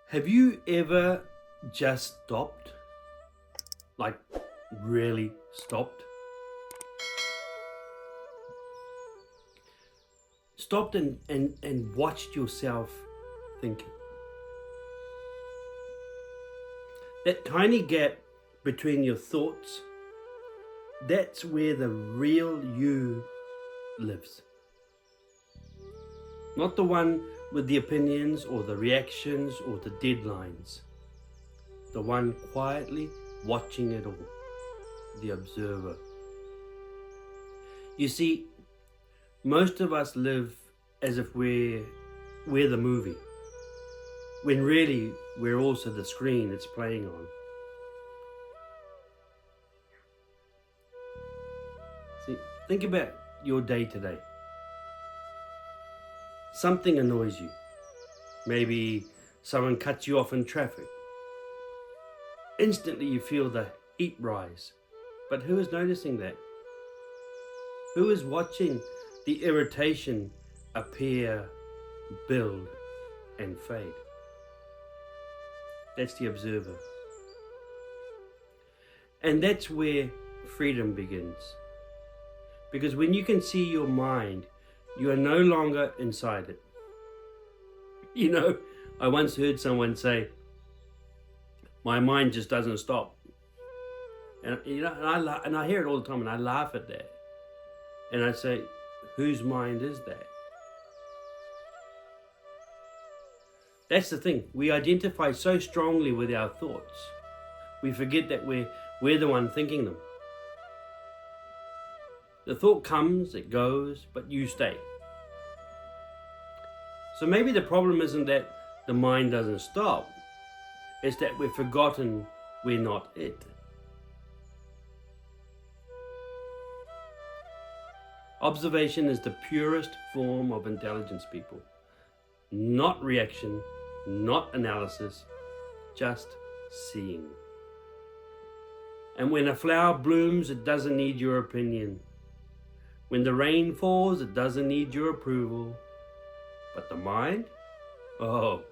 Have you ever just stopped? Like, really stopped? Stopped and watched yourself thinking. That tiny gap between your thoughts, that's where the real you lives. Not the one with the opinions or the reactions or the deadlines. The one quietly watching it all. The observer. You see, most of us live as if we're the movie, when really we're also the screen it's playing on. See, think about your day today. Something annoys you. Maybe someone cuts you off in traffic. Instantly you feel the heat rise. But who is noticing that? Who is watching the irritation appear, build, and fade? That's the observer. And that's where freedom begins. Because when you can see your mind, you are no longer inside it. You know, I once heard someone say, my mind just doesn't stop. And I hear it all the time and I laugh at that. And I say, whose mind is that? That's the thing. We identify so strongly with our thoughts. We forget that we're the one thinking them. The thought comes, it goes, but you stay. So maybe the problem isn't that the mind doesn't stop. It's that we've forgotten we're not it. Observation is the purest form of intelligence, people. Not reaction, not analysis, just seeing. And when a flower blooms, it doesn't need your opinion. When the rain falls, it doesn't need your approval. But the mind? Oh,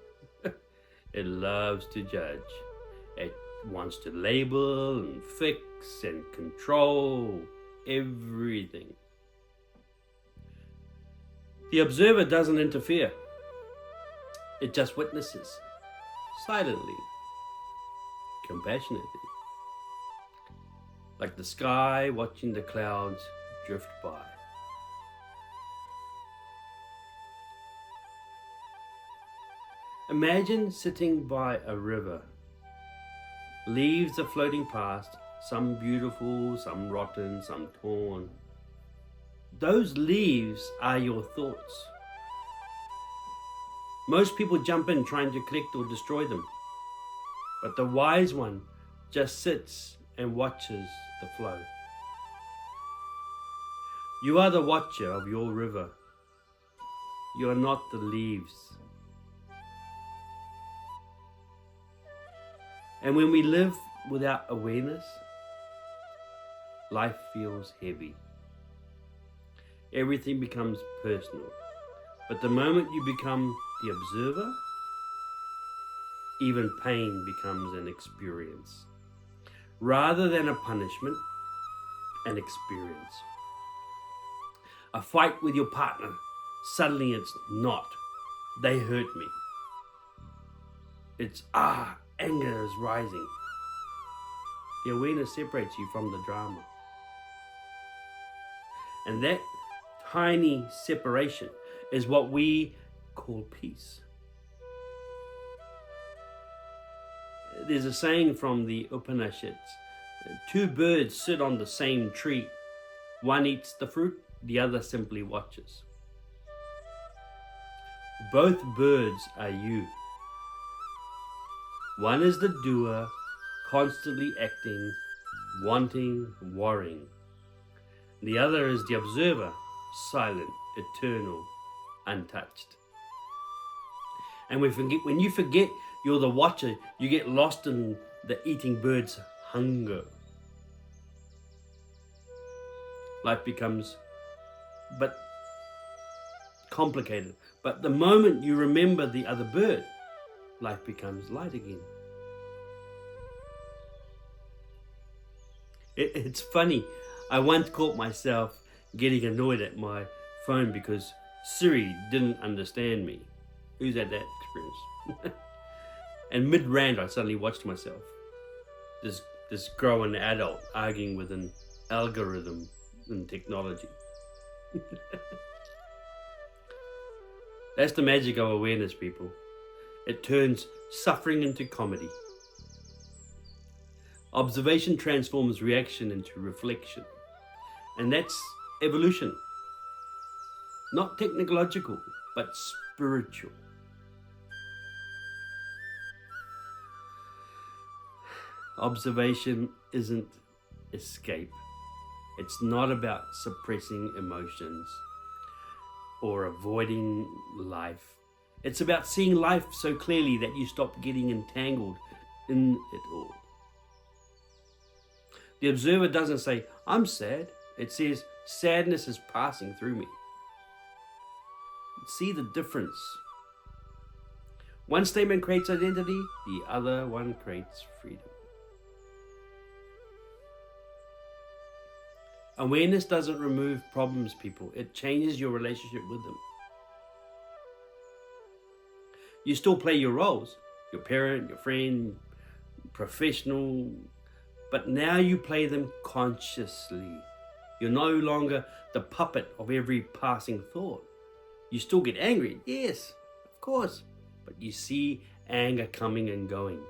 it loves to judge. It wants to label and fix and control everything. The observer doesn't interfere. It just witnesses, silently, compassionately, like the sky watching the clouds drift by. Imagine sitting by a river. Leaves are floating past, some beautiful, some rotten, some torn. Those leaves are your thoughts. Most people jump in trying to collect or destroy them. But the wise one just sits and watches the flow. You are the watcher of your river. You are not the leaves. And when we live without awareness, life feels heavy. Everything becomes personal. But the moment you become the observer, even pain becomes an experience. Rather than a punishment, an experience. A fight with your partner, suddenly it's not. They hurt me. It's anger is rising. The awareness separates you from the drama. And that tiny separation is what we call peace. There's a saying from the Upanishads. Two birds sit on the same tree. One eats the fruit, the other simply watches. Both birds are you. One is the doer, constantly acting, wanting, worrying. The other is the observer, silent, eternal, untouched. And when you forget you're the watcher, you get lost in the eating bird's hunger. Life becomes complicated. But the moment you remember the other bird, life becomes light again. It's funny. I once caught myself getting annoyed at my phone because Siri didn't understand me. Who's had that experience? And mid-rant, I suddenly watched myself. This grown adult arguing with an algorithm in technology. That's the magic of awareness, people. It turns suffering into comedy. Observation transforms reaction into reflection. And that's evolution. Not technological, but spiritual. Observation isn't escape. It's not about suppressing emotions or avoiding life. It's about seeing life so clearly that you stop getting entangled in it all. The observer doesn't say, I'm sad. It says, sadness is passing through me. See the difference. One statement creates identity, the other one creates freedom. Awareness doesn't remove problems, people. It changes your relationship with them. You still play your roles, your parent, your friend, professional, but now you play them consciously. You're no longer the puppet of every passing thought. You still get angry, yes, of course, but you see anger coming and going.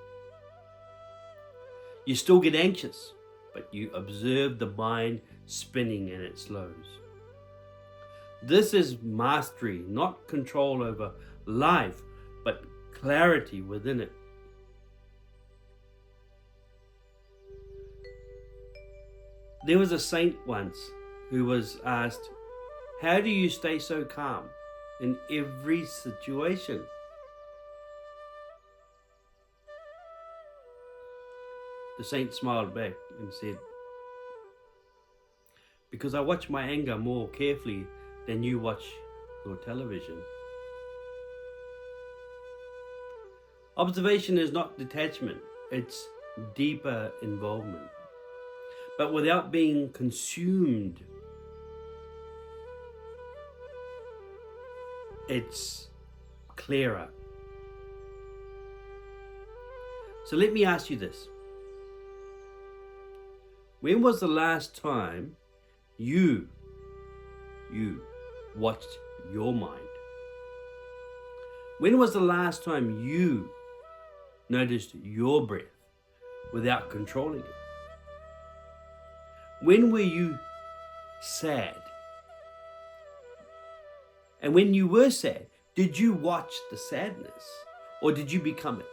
You still get anxious, but you observe the mind spinning and it slows. This is mastery, not control over life, but clarity within it. There was a saint once who was asked, how do you stay so calm in every situation? The saint smiled back and said, because I watch my anger more carefully than you watch your television. Observation is not detachment, it's deeper involvement. But without being consumed, it's clearer. So let me ask you this. When was the last time you watched your mind? When was the last time you noticed your breath without controlling it? When were you sad? And when you were sad, did you watch the sadness or did you become it?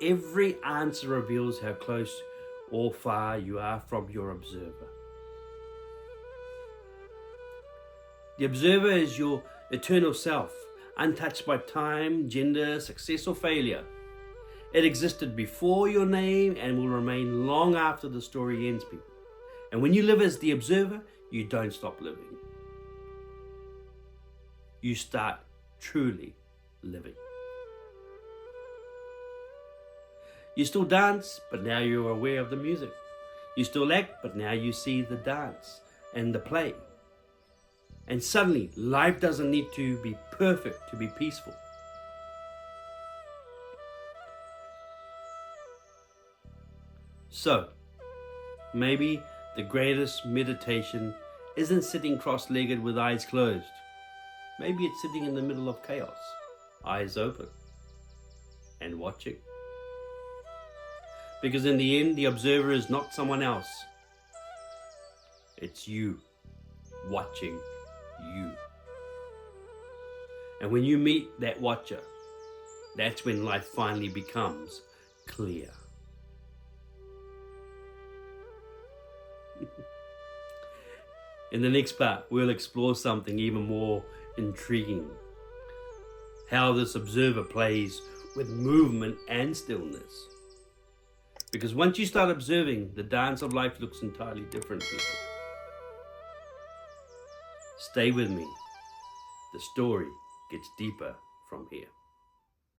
Every answer reveals how close or far you are from your observer. The observer is your eternal self, untouched by time, gender, success or failure. It existed before your name and will remain long after the story ends, people. And when you live as the observer, you don't stop living. You start truly living. You still dance, but now you're aware of the music. You still act, but now you see the dance and the play. And suddenly, life doesn't need to be perfect to be peaceful. So, maybe the greatest meditation isn't sitting cross-legged with eyes closed. Maybe it's sitting in the middle of chaos, eyes open, and watching. Because in the end, the observer is not someone else. It's you, watching you. And when you meet that watcher, that's when life finally becomes clear. In the next part, we'll explore something even more intriguing. How this observer plays with movement and stillness. Because once you start observing, the dance of life looks entirely different, people. Stay with me. The story gets deeper from here.